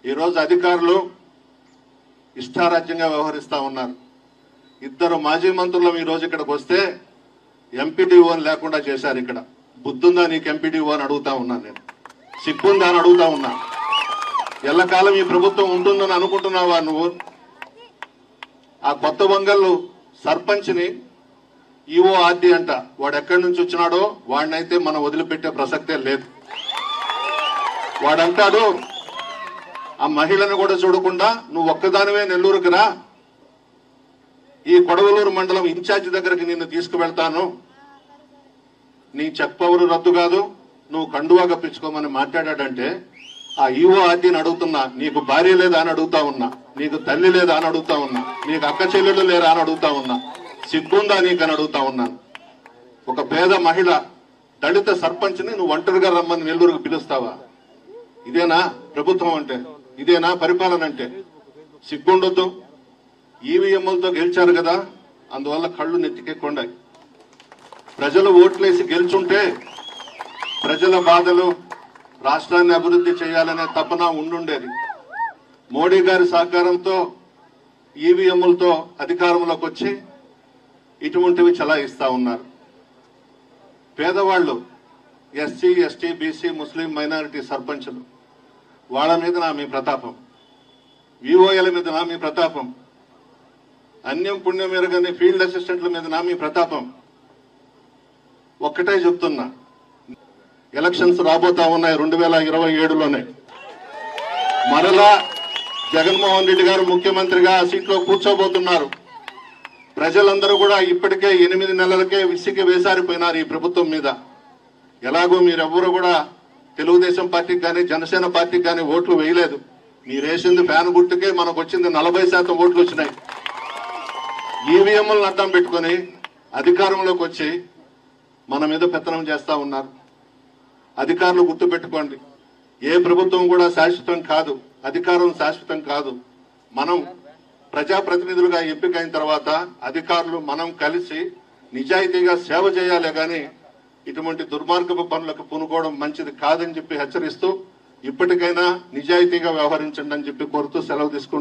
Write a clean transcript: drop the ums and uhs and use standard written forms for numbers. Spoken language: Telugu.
ఈరోజు అధికారులు ఇష్టారాజ్యంగా వ్యవహరిస్తా ఉన్నారు. ఇద్దరు మాజీ మంత్రులు ఈ రోజు ఇక్కడికి వస్తే ఎంపీడీఓ అని లేకుండా చేశారు. ఇక్కడ బుద్ధుందా నీకు ఎంపీడీఓ అని అడుగుతా ఉన్నా, నేను సిగ్గుందా అని అడుగుతా ఉన్నా. ఎల్లకాలం ఈ ప్రభుత్వం ఉంటుందని అనుకుంటున్నావా నువ్వు? ఆ కొత్త వంగళ్ళు సర్పంచ్ని ఈఓ ఆర్డీ అంట, వాడు ఎక్కడి నుంచి వచ్చినాడో వాడినైతే మనం వదిలిపెట్టే ప్రసక్తే లేదు. వాడంటాడు ఆ మహిళను కూడా చూడకుండా నువ్వు ఒక్కదానివే నెల్లూరుకి రా, ఈ కొడవలూరు మండలం ఇన్ఛార్జి దగ్గరికి నిన్ను తీసుకువెళ్తాను, నీ చెక్ పవర్ రద్దు కాదు, నువ్వు కండువా కప్పించుకోమని మాట్లాడాడంటే ఆ ఈఓ ఆర్డీని అడుగుతున్నా, నీకు భార్య లేదా అని అడుగుతా ఉన్నా, నీకు తల్లి లేదా అని అడుగుతా ఉన్నా, నీకు అక్క చెల్లెలు లేరా అని అడుగుతా ఉన్నా, సిగ్గుందా నీకని అడుగుతా ఉన్నాను. ఒక పేద మహిళ దళిత సర్పంచ్ని నువ్వు ఒంటరిగా రమ్మని నెల్లూరుకు పిలుస్తావా? ఇదేనా ప్రభుత్వం అంటే? ఇదేనా పరిపాలన అంటే? సిగ్గుండొద్దు. ఈవీఎంలతో గెలిచారు కదా, అందువల్ల కళ్ళు నెత్తికెక్కొండాయి. ప్రజలు ఓట్లేసి గెలుచుంటే ప్రజల బాధలు, రాష్ట్రాన్ని అభివృద్ధి చేయాలనే తపన ఉండుండేది. మోడీ గారి సహకారంతో ఈవీఎంలతో అధికారంలోకి వచ్చి ఇటువంటివి చలాయిస్తా ఉన్నారు. పేదవాళ్లు, ఎస్సీ, ఎస్టీ, బీసీ, ముస్లిం మైనారిటీ సర్పంచులు, వాళ్ళ మీద నా మీ ప్రతాపం, విఓఎల మీద నా మీ ప్రతాపం, అన్యం పుణ్యం ఎరగని ఫీల్డ్ అసిస్టెంట్ల మీద నా మీ ప్రతాపం. ఒక్కటే చెప్తున్నా, ఎలక్షన్స్ రాబోతా ఉన్నాయి 2027లోనే. మరలా జగన్మోహన్ రెడ్డి గారు ముఖ్యమంత్రిగా ఆ సీట్లో కూర్చోబోతున్నారు. ప్రజలందరూ కూడా ఇప్పటికే 8 నెలలకే విసిగి వేసారిపోయినారు ఈ ప్రభుత్వం మీద. ఎలాగో మీరెవ్వరూ కూడా తెలుగుదేశం పార్టీకి కానీ జనసేన పార్టీకి కానీ ఓట్లు వేయలేదు. మీరేసింది ఫ్యాన్ గుర్తుకే మనకు వచ్చింది 40% ఓట్లు వచ్చినాయి. ఈవీఎంలను అడ్డం పెట్టుకుని అధికారంలోకి వచ్చి మన మీద పెత్తనం చేస్తా ఉన్నారు. అధికారులు గుర్తుపెట్టుకోండి, ఏ ప్రభుత్వం కూడా శాశ్వతం కాదు, అధికారం శాశ్వతం కాదు. మనం ప్రజాప్రతినిధులుగా ఎంపికైన తర్వాత అధికారులు మనం కలిసి నిజాయితీగా సేవ చేయాలి కానీ ఇటువంటి దుర్మార్గపు పనులకు పూనుకోవడం మంచిది కాదని చెప్పి హెచ్చరిస్తూ ఇప్పటికైనా నిజాయితీగా వ్యవహరించండి అని చెప్పి కోరుతూ సెలవు తీసుకుంటూ